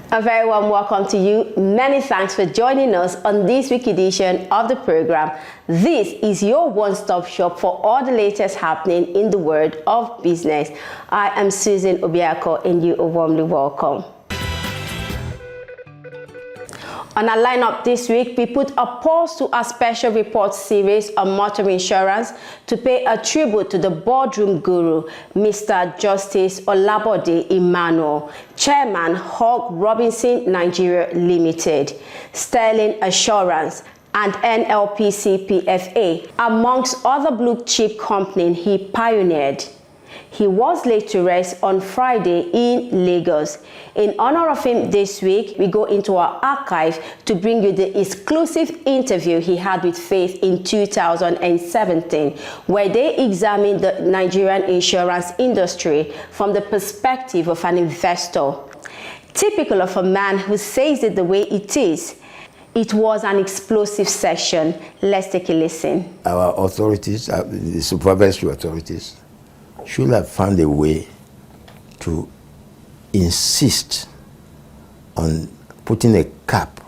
A very warm welcome to you. Many thanks for joining us on this week's edition of the program. This is your one-stop shop for all the latest happening in the world of business. I am Susan Obiako and you are warmly welcome. On our lineup this week, we put a pause to our special report series on motor insurance to pay a tribute to the boardroom guru, Mr. Justice OLABODE Emmanuel, Chairman Hogg Robinson Nigeria Limited, Sterling Assurance, and NLPC PFA, amongst other blue chip companies he pioneered. He was laid to rest on Friday in Lagos. In honor of him this week, we go into our archive to bring you the exclusive interview he had with Faith in 2017, where they examined the Nigerian insurance industry from the perspective of an investor. Typical of a man who says it the way it is, it was an explosive session. Let's take a listen. Our authorities, the supervisory authorities, should have found a way to insist on putting a cap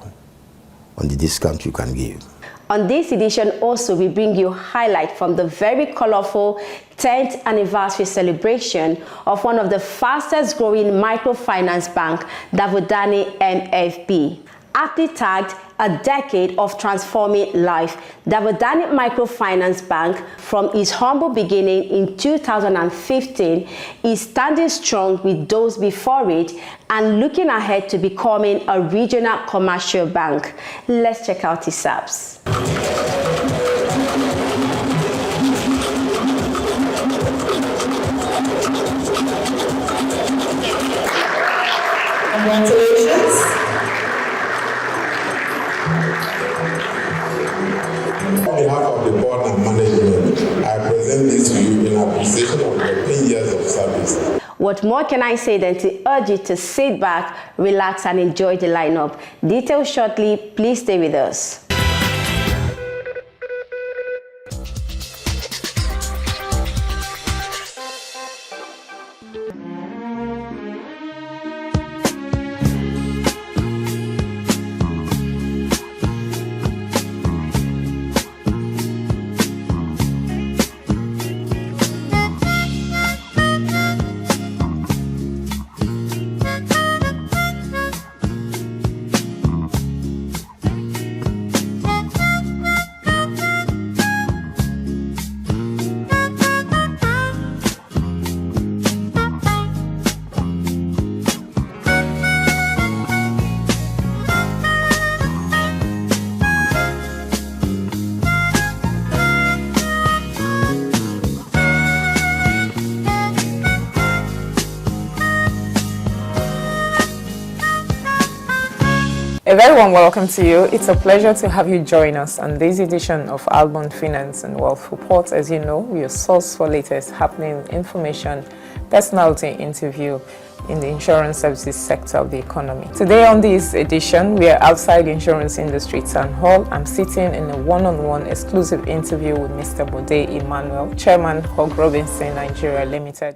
on the discount you can give. On this edition also, we bring you highlight from the very colorful 10th anniversary celebration of one of the fastest growing microfinance bank, DavoDani MFB. Aptly tagged a decade of transforming life, DavoDani Microfinance Bank, from its humble beginning in 2015, is standing strong with those before it and looking ahead to becoming a regional commercial bank. Let's check out its apps. Congratulations. On behalf of the board and management, I present this to you in appreciation of your 10 years of service. What more can I say than to urge you to sit back, relax, and enjoy the lineup. Details shortly. Please stay with us. A very warm welcome to you. It's a pleasure to have you join us on this edition of Albon Finance and Wealth Report. As you know, your source for latest happening information, personality interview in the insurance services sector of the economy. Today on this edition, we are outside the insurance industry town hall. I'm sitting in a one-on-one exclusive interview with Mr. Bode Emmanuel, Chairman Hogg Robinson Nigeria Limited.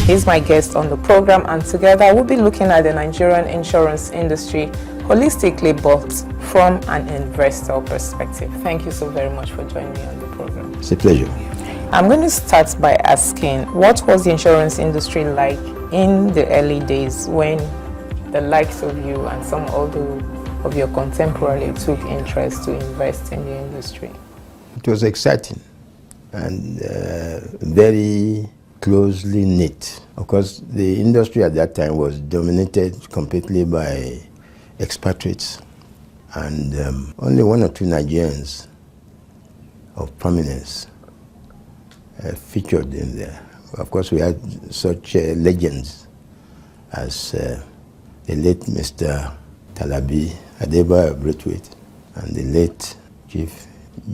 He's my guest on the program, and together we'll be looking at the Nigerian insurance industry holistically, but from an investor perspective. Thank you so very much for joining me on the program. It's a pleasure. I'm going to start by asking, what was the insurance industry like in the early days when the likes of you and some of your contemporaries took interest to invest in the industry? It was exciting and very closely knit. Of course, the industry at that time was dominated completely by expatriates, and only one or two Nigerians of prominence featured in there. Of course, we had such legends as the late Mr. Talabi Adeba Braithwaite and the late Chief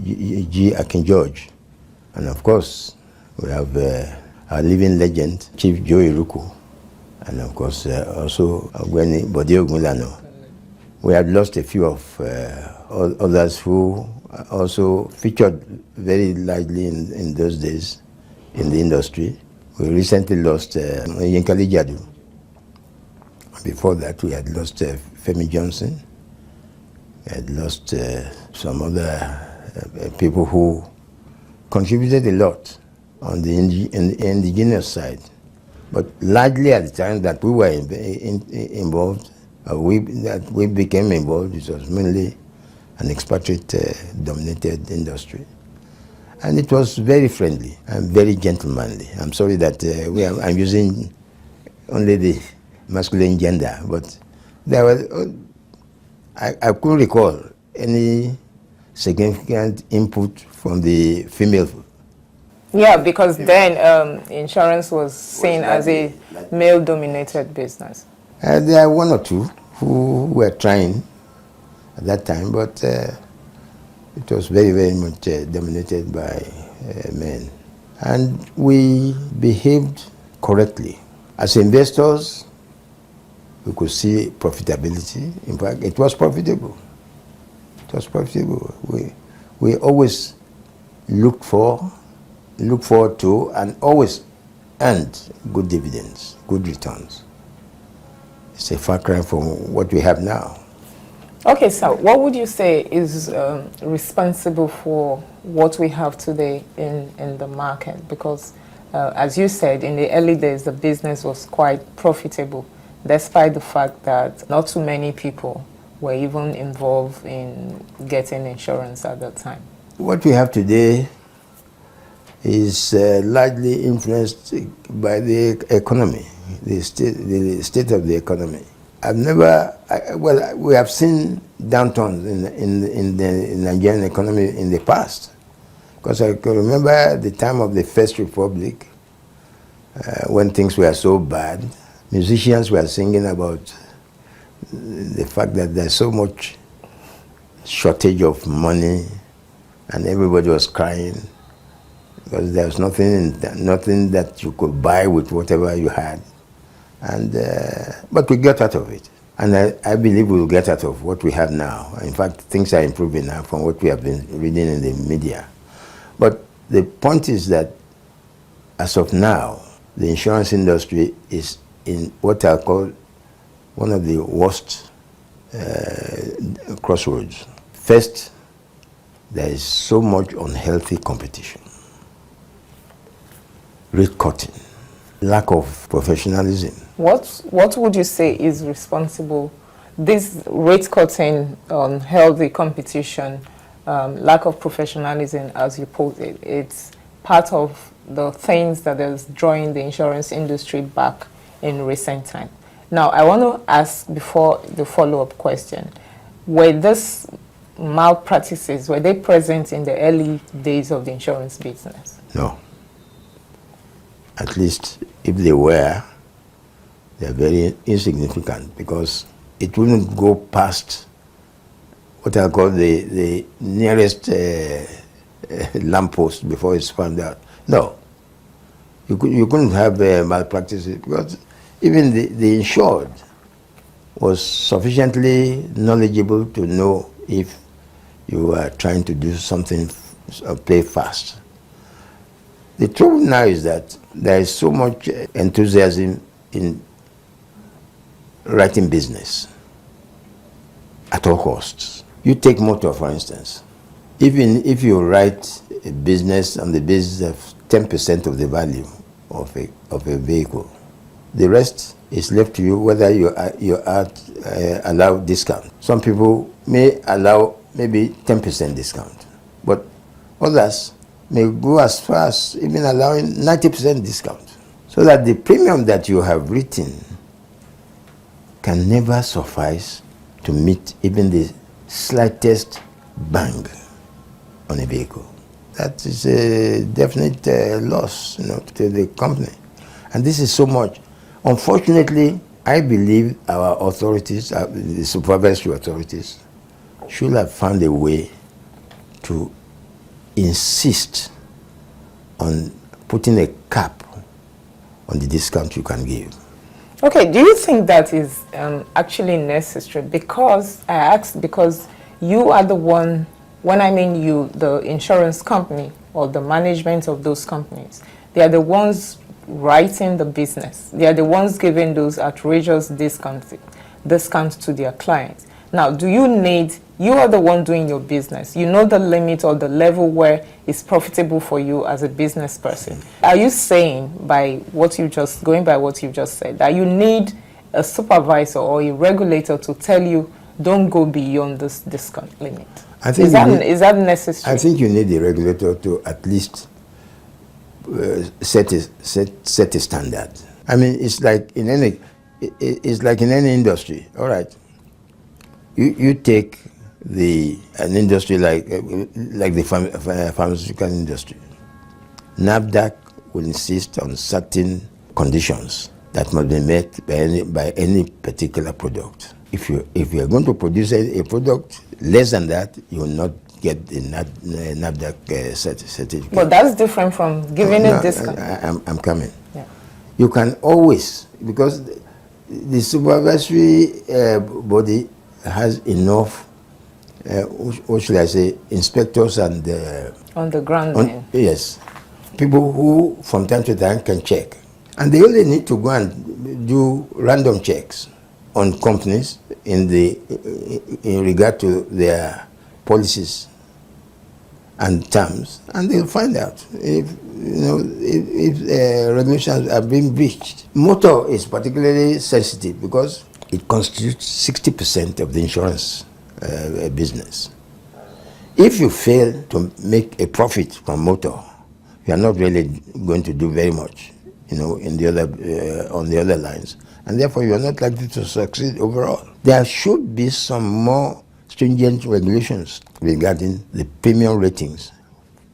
G. Akin George, and of course, we have our living legend, Chief Joe Iruku, and of course also Ogweni Bode Ogunlano. We had lost a few of others who also featured very largely in those days in the industry. We recently lost Yinkali Jadu. Before that, we had lost Femi Johnson. We had lost some other people who contributed a lot on the indigenous side. But largely at the time that we were involved, that we became involved, it was mainly an expatriate-dominated industry. And it was very friendly and very gentlemanly. I'm sorry that I'm using only the masculine gender, but there was, I couldn't recall any significant input from the female. Yeah, because then insurance was seen as a male-dominated business. There are one or two who were trying at that time, but it was very, very much dominated by men. And we behaved correctly. As investors, we could see profitability. In fact, it was profitable. It was profitable. We always looked forward to and always earned good dividends, good returns. It's a far cry from what we have now. Okay, so what would you say is responsible for what we have today in the market? Because as you said, in the early days, the business was quite profitable, despite the fact that not too many people were even involved in getting insurance at that time. What we have today is largely influenced by the economy, the state of the economy. We have seen downturns in the Nigerian economy in the past. Because I can remember the time of the First Republic, when things were so bad, musicians were singing about the fact that there's so much shortage of money, and everybody was crying because there was nothing that you could buy with whatever you had. And but we got out of it, and I believe we will get out of what we have now. In fact, things are improving now from what we have been reading in the media. But the point is that as of now, the insurance industry is in what I call one of the worst crossroads. First, there is so much unhealthy competition, rate cutting, lack of professionalism. What would you say is responsible? This rate cutting, unhealthy competition, lack of professionalism, as you put it, it's part of the things that is drawing the insurance industry back in recent time. Now, I want to ask before the follow-up question, were these malpractices, were they present in the early days of the insurance business? No. At least if they were, they're very insignificant, because it wouldn't go past what I call the nearest lamppost before it's found out. No. You couldn't have malpractices, because even the insured was sufficiently knowledgeable to know if you are trying to do something or play fast. The trouble now is that there is so much enthusiasm in writing business at all costs. You take motor, for instance. Even if you write a business on the basis of 10% of the value of a vehicle, the rest is left to you whether you allow discount. Some people may allow maybe 10% discount, but others may go as far as even allowing 90% discount, so that the premium that you have written can never suffice to meet even the slightest bang on a vehicle. That is a definite loss, to the company. And this is so much. Unfortunately, I believe our authorities, the supervisory authorities, should have found a way to insist on putting a cap on the discount you can give. Okay, do you think that is actually necessary? Because I asked, because you are the one When I mean you, the insurance company or the management of those companies, they are the ones writing the business. They are the ones giving those outrageous discounts to their clients. Now, you are the one doing your business. You know the limit or the level where it's profitable for you as a business person. Are you saying, going by what you just said, that you need a supervisor or a regulator to tell you, don't go beyond this discount limit? Is that necessary? I think you need the regulator to at least set a standard. I mean, it's like in any industry. All right, you take an industry like the pharmaceutical industry. NAFDAC will insist on certain conditions that must be met by any particular product. If you are going to produce a product less than that, you will not get the NAFDAC certificate. But that's different from giving a discount. I'm coming. Yeah. You can always, because the supervisory body has enough, what should I say, inspectors and on the ground. Yes, people who from time to time can check, and they only need to go and do random checks on companies in regard to their policies and terms, and they'll find out if regulations are being breached. Motor is particularly sensitive because it constitutes 60% of the insurance business. If you fail to make a profit from motor, you are not really going to do very much, on the other lines, and therefore you are not likely to succeed overall. There should be some more stringent regulations regarding the premium ratings,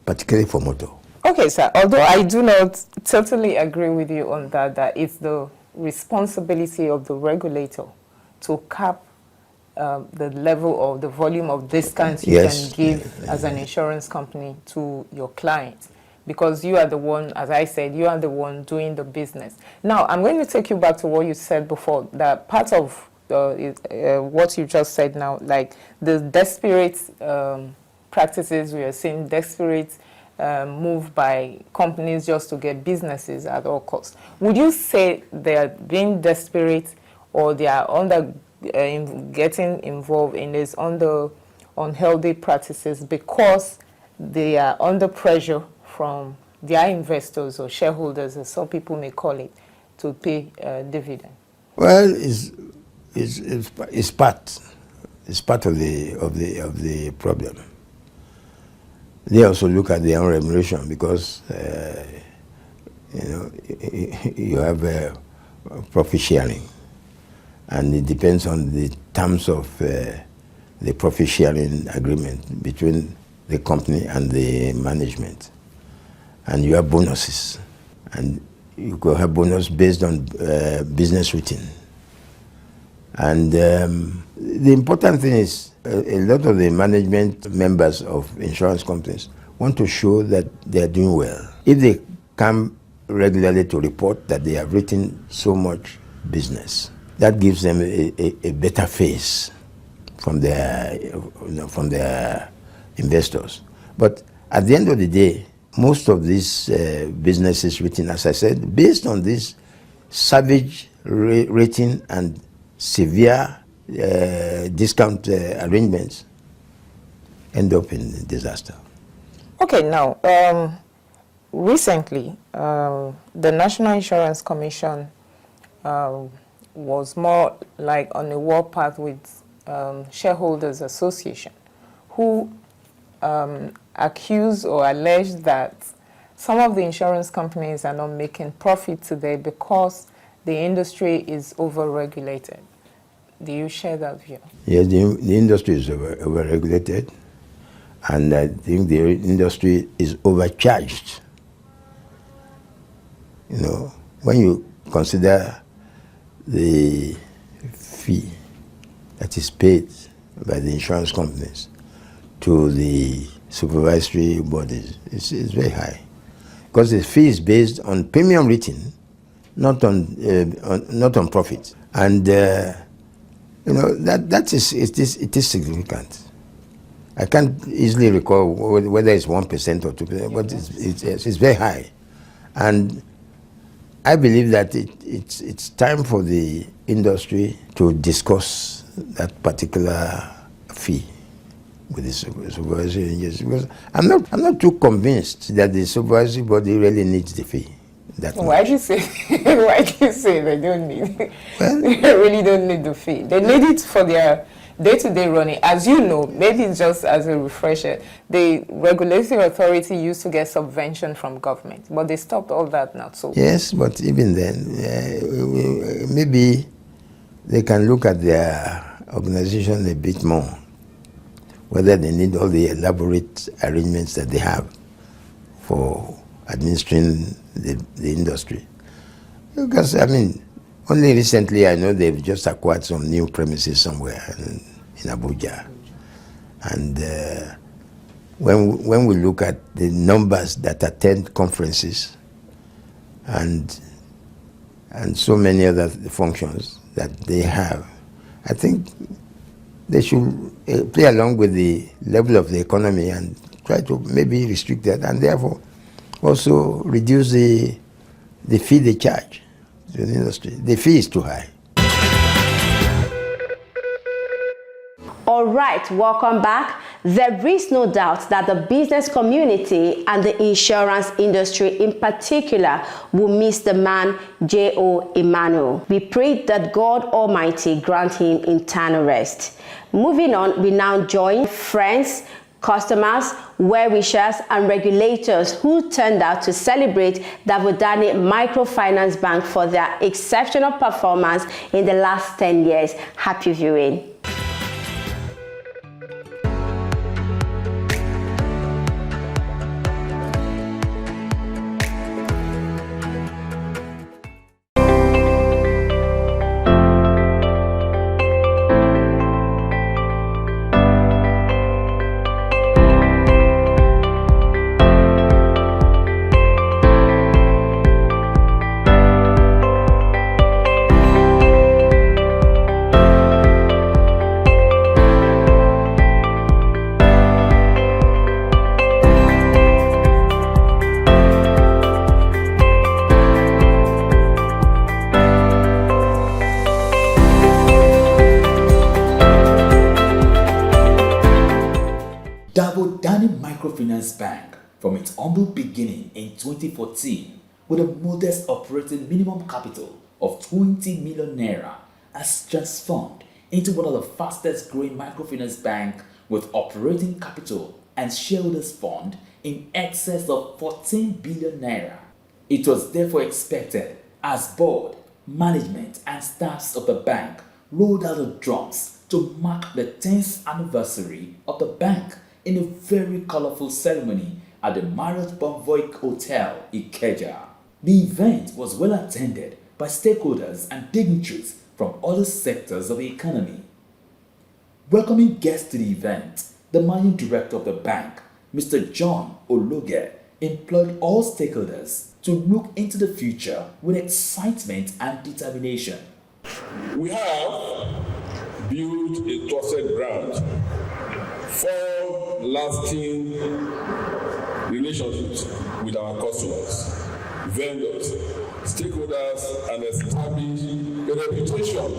particularly for motor. Okay, sir. Although I do not totally agree with you on that it's the responsibility of the regulator to cap the level or the volume of discounts you can give as an insurance company to your clients. Because you are the one, as I said, you are the one doing the business. Now, I'm going to take you back to what you said before, that part of what you just said now, like the desperate practices we are seeing, desperate move by companies just to get businesses at all costs. Would you say they are being desperate, or they are getting involved in this unhealthy practices because they are under pressure from their investors or shareholders, as some people may call it, to pay dividend? Well, it's part of the problem. They also look at their own remuneration because you have profit sharing, and it depends on the terms of the profit sharing agreement between the company and the management. And you have bonuses, and you could have bonus based on business written. And the important thing is a lot of the management members of insurance companies want to show that they are doing well. If they come regularly to report that they have written so much business, that gives them a better face from their investors. But at the end of the day, most of these businesses written, as I said, based on this savage rating and severe discount arrangements, end up in disaster. Okay, now, recently, the National Insurance Commission was more like on a warpath with Shareholders Association, who accused or alleged that some of the insurance companies are not making profit today because the industry is over-regulated. Do you share that view? Yes, the industry is over-regulated, and I think the industry is overcharged. When you consider the fee that is paid by the insurance companies to the supervisory bodies, it's very high, because the fee is based on premium written, not on profit, and it is significant. I can't easily recall whether it's 1% or 2%, but it's very high. And I believe that it's time for the industry to discuss that particular fee with the supervisory agency, because I'm not too convinced that the supervisory body really needs the fee. Why do you say they don't need it? Well, they really don't need the fee. They need it for their day-to-day running. As you know, maybe just as a refresher, the regulatory authority used to get subvention from government, but they stopped all that now. So yes, but even then, maybe they can look at their organization a bit more, whether they need all the elaborate arrangements that they have for administering the industry. Because, I mean, only recently I know they've just acquired some new premises somewhere in Abuja. And when we look at the numbers that attend conferences and so many other functions that they have, I think they should play along with the level of the economy and try to maybe restrict that, and therefore also reduce the fee they charge to the industry. The fee is too high. All right, welcome back. There is no doubt that the business community and the insurance industry in particular will miss the man J.O. Emmanuel. We pray that God Almighty grant him eternal rest. Moving on, we now join friends, customers, well-wishers, and regulators who turned out to celebrate DavoDani Microfinance Bank for their exceptional performance in the last 10 years. Happy viewing. DavoDani Microfinance Bank, from its humble beginning in 2014 with a modest operating minimum capital of 20 million naira, has transformed into one of the fastest growing microfinance banks with operating capital and shareholders fund in excess of 14 billion naira. It was therefore expected as board, management and staffs of the bank rolled out the drums to mark the 10th anniversary of the bank in a very colorful ceremony at the Marriott Bonvoy Hotel, Ikeja. The event was well attended by stakeholders and dignitaries from other sectors of the economy. Welcoming guests to the event, the managing director of the bank, Mr. John Ologe, implored all stakeholders to look into the future with excitement and determination. We have built a trusted brand, formed lasting relationships with our customers, vendors, stakeholders, and established a reputation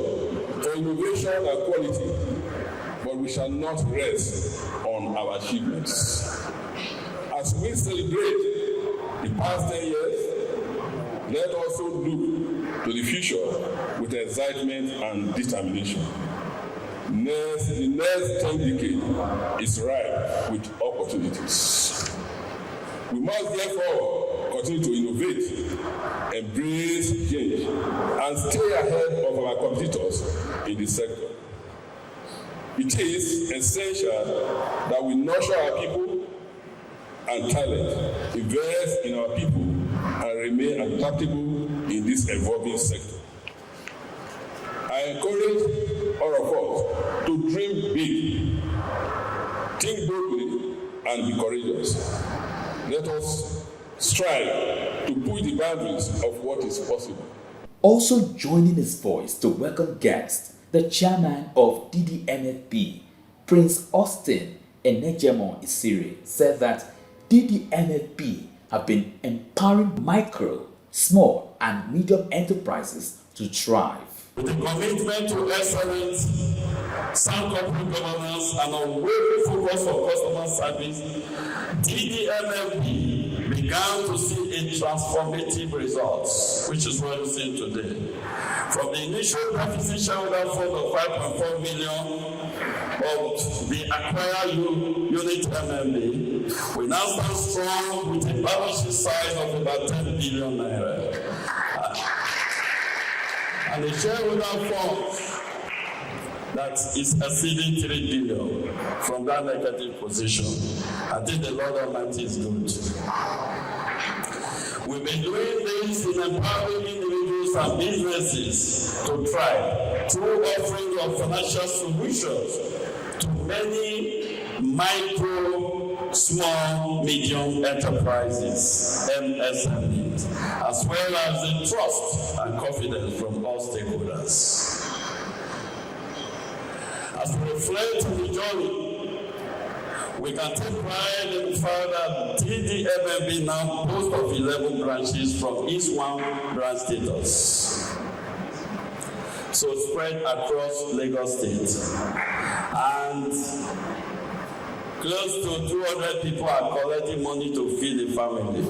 for innovation and quality. But we shall not rest on our achievements. As we celebrate the past 10 years, let us also look to the future with excitement and determination. The next 10 decades is ripe with opportunities. We must therefore continue to innovate, embrace change, and stay ahead of our competitors in the sector. It is essential that we nurture our people and talent, invest in our people, and remain adaptable in this evolving sector. I encourage all of us to dream big, think boldly, and be courageous. Let us strive to push the boundaries of what is possible. Also joining his voice to welcome guests, the chairman of DDMFB, Prince Austin Enejemo Isiri, said that DDMFB have been empowering micro, small, and medium enterprises to thrive. With a commitment to excellence, sound corporate governance, and unwavering focus on customer service, DDMFB began to see a transformative results, which is what you're seeing today. From the initial beneficial shareholder fund of 5.4 million of the acquired unit MMB, we now stand strong with a balance sheet size of about 10 billion naira. And the shareholder fund that is exceeding 3 billion from that negative position. I think the Lord Almighty is good. We've been doing this in empowering individuals and businesses to thrive through offering of financial solutions to many micro, small, medium enterprises, MSMEs, as well as the trust and confidence from all stakeholders. As we reflect on the journey, we can take pride in the fact that DDMFB now boasts of 11 branches from each one branch status. So spread across Lagos State. And close to 200 people are collecting money to feed the family.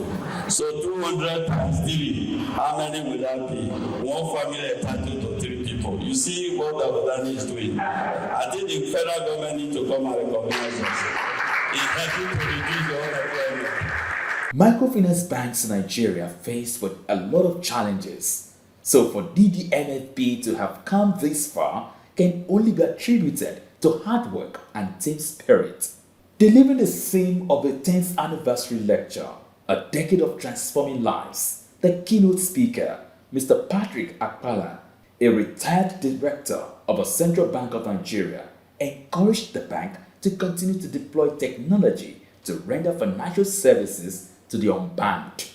So 200 times 3, how many will that be? One family entitled to 3 people. You see what DavoDani is doing. I think the federal government needs to come and recognize us. It's helping to reduce the unemployment. Microfinance banks in Nigeria faced with a lot of challenges. So for DDMFB to have come this far can only be attributed to hard work and team spirit. Delivering the theme of the 10th anniversary lecture, A Decade of Transforming Lives, the keynote speaker, Mr. Patrick Akpala, a retired director of the Central Bank of Nigeria, encouraged the bank to continue to deploy technology to render financial services to the unbanked.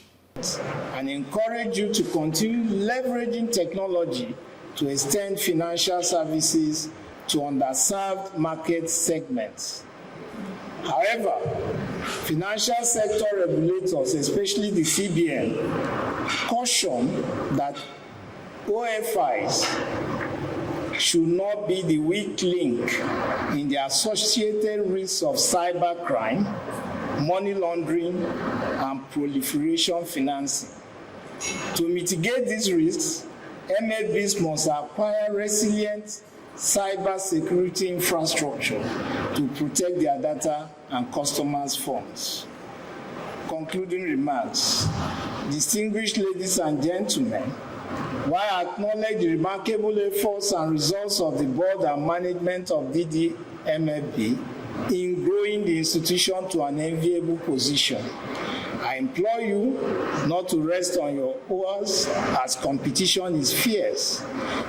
And encourage you to continue leveraging technology to extend financial services to underserved market segments. However, financial sector regulators, especially the CBN, caution that OFIs should not be the weak link in the associated risks of cybercrime, money laundering, and proliferation financing. To mitigate these risks, MFBs must acquire resilient cyber security infrastructure to protect their data and customers' funds. Concluding remarks. Distinguished ladies and gentlemen, while I acknowledge the remarkable efforts and results of the board and management of DDMFB in growing the institution to an enviable position, I implore you not to rest on your oars as competition is fierce,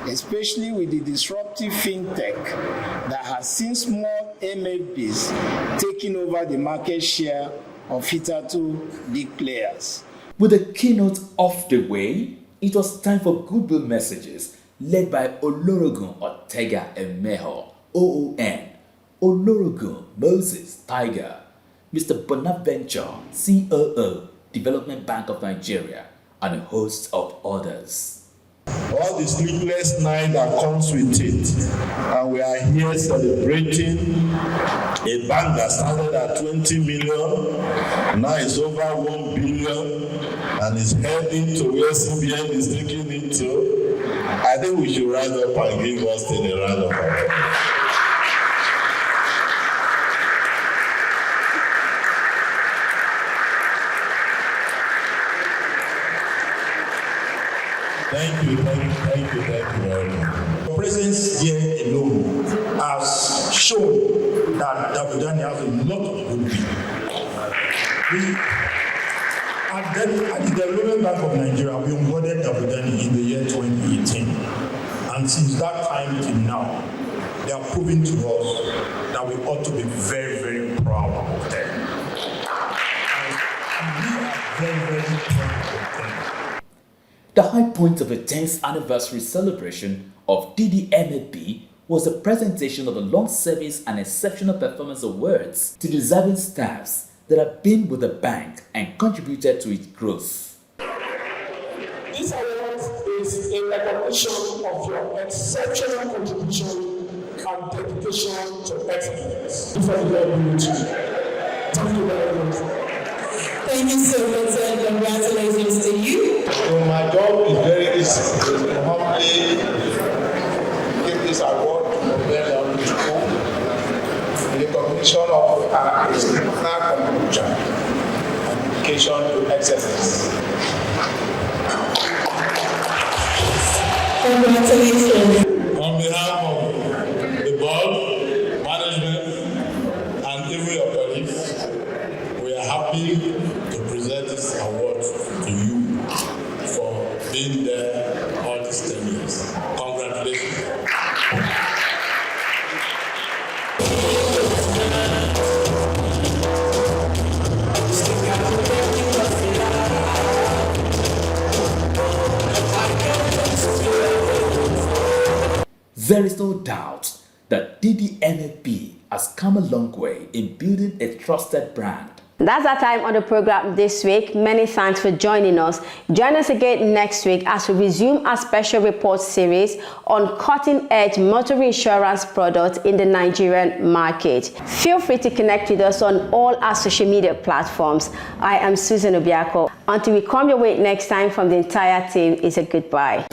especially with the disruptive fintech that has seen small MFBs taking over the market share of hitherto big players. With the keynote off the way, it was time for goodwill messages led by Olorogun Ortega Emeho, OON, Olorogun Moses Tiger, Mr. Bonaventure, COO, Development Bank of Nigeria, and a host of others. All the sleepless night that comes with it, and we are here celebrating a bank that started at 20 million, now it's over 1 billion, and is heading to where CBN is taking it to. I think we should rise up and give us a round of applause. Thank you very much. Your presence here alone has shown that DavoDani has a lot of goodwill. At the Development Bank of Nigeria, we onboarded DavoDani in the year 2018. And since that time till now, they are proving to us that we ought to be very, very proud of them. And we are very, very proud of them. The high point of the 10th anniversary celebration of DDMFB was the presentation of the long service and exceptional performance awards to deserving staffs that have been with the bank and contributed to its growth. This award is a recognition of your exceptional contribution and dedication to excellence. Thank you very much. Thank you so much, and congratulations to you. So my job is very easy. To humbly give this award to the very honorable school in recognition of our exceptional contribution and dedication to excellence. Congratulations. On behalf of the board, management, and even your colleagues, we are happy to present this award to you for being there all these 10 years. Congratulations. There is no doubt that DDNFB has come a long way in building a trusted brand. That's our time on the program this week. Many thanks for joining us. Join us again next week as we resume our special report series on cutting-edge motor insurance products in the Nigerian market. Feel free to connect with us on all our social media platforms. I am Susan Obiako. Until we come your way next time from the entire team, it's a goodbye.